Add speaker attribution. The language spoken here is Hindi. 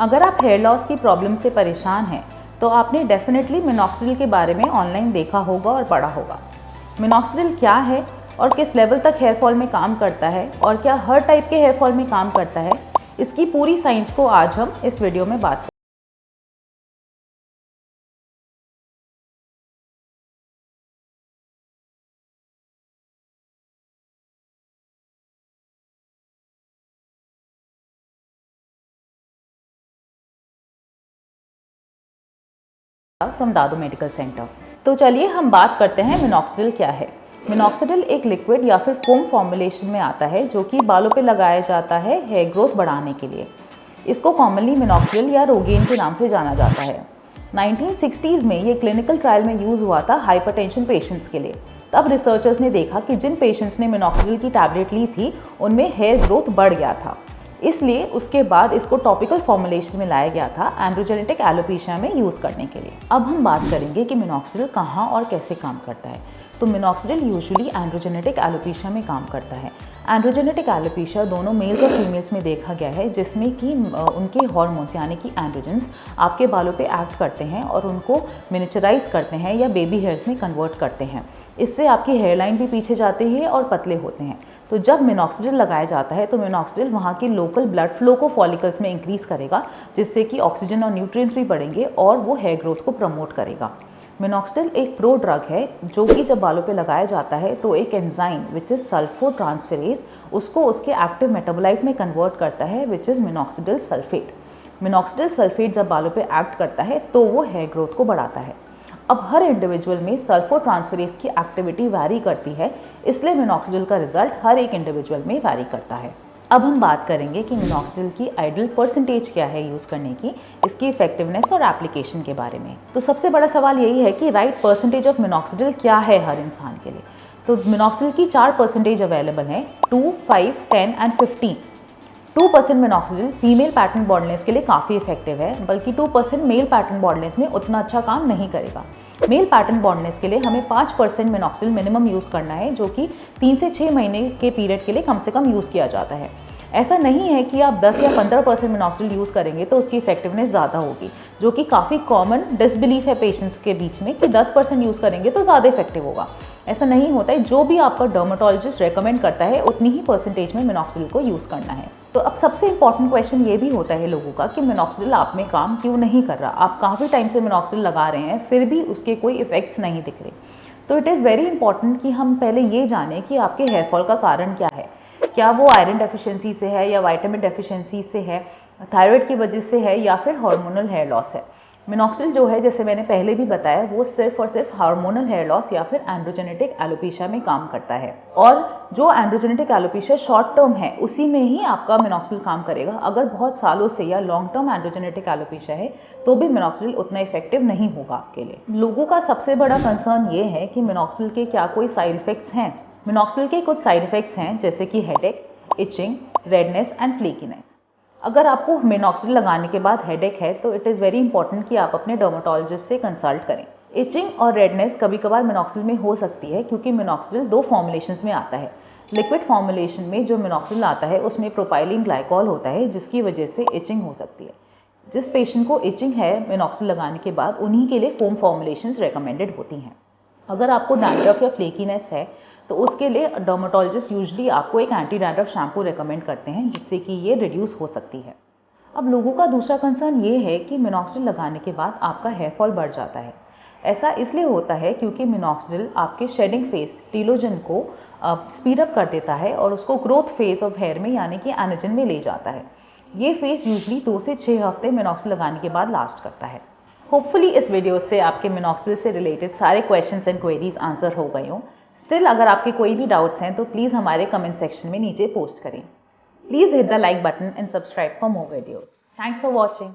Speaker 1: अगर आप हेयर लॉस की प्रॉब्लम से परेशान हैं तो आपने डेफिनेटली मिनॉक्सिडिल के बारे में ऑनलाइन देखा होगा और पढ़ा होगा। मिनॉक्सिडिल क्या है और किस लेवल तक हेयर फॉल में काम करता है और क्या हर टाइप के हेयर फॉल में काम करता है, इसकी पूरी साइंस को आज हम इस वीडियो में बात करेंगे। From Dadu medical centre. तो चलिए हम बात करते हैं मिनॉक्सिडिल क्या है। मिनॉक्सिडिल एक लिक्विड या फिर फोम फॉर्मुलेशन में आता है जो कि बालों पे लगाया जाता है हेयर ग्रोथ बढ़ाने के लिए। इसको कॉमनली मिनॉक्सिडिल या रोगेन के नाम से जाना जाता है। 1960s में ये क्लिनिकल ट्रायल में यूज़ हुआ था हाइपरटेंशन पेशेंट्स के लिए। तब रिसर्चर्स ने देखा कि जिन पेशेंट्स ने मिनॉक्सिडिल की टैबलेट ली थी उनमें हेयर ग्रोथ बढ़ गया था, इसलिए उसके बाद इसको टॉपिकल फॉर्मुलेशन में लाया गया था एंड्रोजेनेटिक एलोपेशिया में यूज़ करने के लिए। अब हम बात करेंगे कि मिनॉक्सिडिल कहाँ और कैसे काम करता है। तो मिनॉक्सिडिल यूजुअली एंड्रोजेनेटिक एलोपेशिया में काम करता है। एंड्रोजेनेटिक एलोपेशिया दोनों मेल्स और फीमेल्स में देखा गया है, जिसमें कि उनके हार्मोन्स यानी कि एंड्रोजेंस आपके बालों पे एक्ट करते हैं और उनको मिनिचराइज करते हैं या बेबी हेयर्स में कन्वर्ट करते हैं। इससे आपकी हेयरलाइन भी पीछे जाती है और पतले होते हैं। तो जब मिनॉक्सिडिल लगाया जाता है तो मिनॉक्सिडिल वहाँ की लोकल ब्लड फ्लो को फॉलिकल्स में इंक्रीज़ करेगा, जिससे कि ऑक्सीजन और न्यूट्रिएंट्स भी बढ़ेंगे और वो हेयर ग्रोथ को प्रमोट करेगा। मिनॉक्सिडिल एक प्रो ड्रग है जो कि जब बालों पे लगाया जाता है तो एक एंजाइम विच इज़ सल्फोट्रांसफेरेज उसको उसके एक्टिव मेटाबोलाइट में कन्वर्ट करता है, which is minoxidil sulphate. Minoxidil sulphate जब बालों पे एक्ट करता है तो वो हेयर ग्रोथ को बढ़ाता है। अब हर इंडिविजुअल में सल्फोट्रांसफेरेज की एक्टिविटी वैरी करती है, इसलिए मिनॉक्सिडिल का रिजल्ट हर एक इंडिविजुअल में वैरी करता है। अब हम बात करेंगे कि मिनॉक्सिडिल की आइडियल परसेंटेज क्या है यूज़ करने की, इसकी इफेक्टिवनेस और एप्लीकेशन के बारे में। तो सबसे बड़ा सवाल यही है कि राइट परसेंटेज ऑफ मिनॉक्सिडिल क्या है हर इंसान के लिए। तो मिनॉक्सिडिल की 4 परसेंटेज अवेलेबल हैं, 2, 5, 10 and 15। 2% minoxidil female pattern baldness के लिए काफ़ी इफेक्टिव है, बल्कि 2% मेल पैटर्न बॉल्डनेस में उतना अच्छा काम नहीं करेगा। मेल पैटर्न बॉल्डनेस के लिए हमें 5% मिनॉक्सिडिल मिनिमम यूज़ करना है, जो कि 3 से 6 महीने के पीरियड के लिए कम से कम यूज़ किया जाता है। ऐसा नहीं है कि आप 10 या 15% मिनॉक्सिडिल यूज़ करेंगे तो उसकी इफेक्टिवनेस ज़्यादा होगी, जो कि काफ़ी कॉमन डिसबिलीफ है पेशेंट्स के बीच में कि 10% यूज़ करेंगे तो ज़्यादा इफेक्टिव होगा। ऐसा नहीं होता है। जो भी आपका डर्मेटोलॉजिस्ट रेकमेंड करता है उतनी ही परसेंटेज में मिनॉक्सिडिल को यूज़ करना है। तो अब सबसे इंपॉर्टेंट क्वेश्चन ये भी होता है लोगों का कि मिनॉक्सिडिल आप में काम क्यों नहीं कर रहा। आप काफ़ी टाइम से मिनॉक्सिडिल लगा रहे हैं फिर भी उसके कोई इफेक्ट्स नहीं दिख रहे। तो इट इज़ वेरी इंपॉर्टेंट कि हम पहले ये जानें कि आपके हेयर फॉल का कारण क्या है। क्या वो आयरन डेफिशिएंसी से है या विटामिन डेफिशिएंसी से है, थायराइड की वजह से है या फिर हार्मोनल हेयर लॉस है। मिनॉक्सिडिल जो है, जैसे मैंने पहले भी बताया, वो सिर्फ और सिर्फ हार्मोनल हेयर लॉस या फिर एंड्रोजेनेटिक एलोपेशिया में काम करता है। और जो एंड्रोजेनेटिक एलोपेशिया शॉर्ट टर्म है उसी में ही आपका मिनॉक्सिडिल काम करेगा। अगर बहुत सालों से या लॉन्ग टर्म एंड्रोजेनेटिक एलोपेशिया है तो भी मिनॉक्सिडिल उतना इफेक्टिव नहीं होगा आपके लिए। लोगों का सबसे बड़ा कंसर्न ये है कि मिनॉक्सिडिल के क्या कोई साइड इफेक्ट्स हैं। मिनॉक्सिडिल के कुछ साइड इफेक्ट्स हैं, जैसे कि headache, itching, redness and flakiness. अगर आपको मिनॉक्सिडिल लगाने के बाद हेडेक है तो इट इज़ वेरी इंपॉर्टेंट कि आप अपने डर्मेटोलॉजिस्ट से कंसल्ट करें। इचिंग और रेडनेस कभी कभार मिनॉक्सिडिल में हो सकती है, क्योंकि मिनॉक्सिडिल 2 फॉर्मुलेशंस में आता है। लिक्विड फॉर्मुलेशन में जो मिनॉक्सिडिल आता है उसमें प्रोपाइलीन ग्लाइकॉल होता है, जिसकी वजह से इचिंग हो सकती है। जिस पेशेंट को इचिंग है मिनॉक्सिडिल लगाने के बाद, उन्हीं के लिए फोम फॉर्मुलेशंस रेकमेंडेड होती हैं। अगर आपको डैंड्रफ या फ्लेकीनेस है तो उसके लिए डर्मेटोलॉजिस्ट यूजुअली आपको एक एंटी डैंड्रफ शैम्पू रेकमेंड करते हैं, जिससे कि ये रिड्यूस हो सकती है। अब लोगों का दूसरा कंसर्न ये है कि मिनॉक्सिडिल लगाने के बाद आपका हेयर फॉल बढ़ जाता है। ऐसा इसलिए होता है क्योंकि मिनॉक्सिडिल आपके शेडिंग फेस टीलोजन को स्पीड अप कर देता है और उसको ग्रोथ फेज ऑफ हेयर में यानी कि एनाजन में ले जाता है। ये फेज यूजुअली 2 से 6 हफ्ते मिनॉक्सिडिल लगाने के बाद लास्ट करता है। होपफुली इस वीडियो से आपके मिनॉक्सिडिल से रिलेटेड सारे क्वेश्चंस एंड क्वेरीज आंसर हो गए हों। स्टिल अगर आपके कोई भी डाउट्स हैं तो प्लीज़ हमारे कमेंट सेक्शन में नीचे पोस्ट करें। Please hit the like button and subscribe for more videos. Thanks for watching.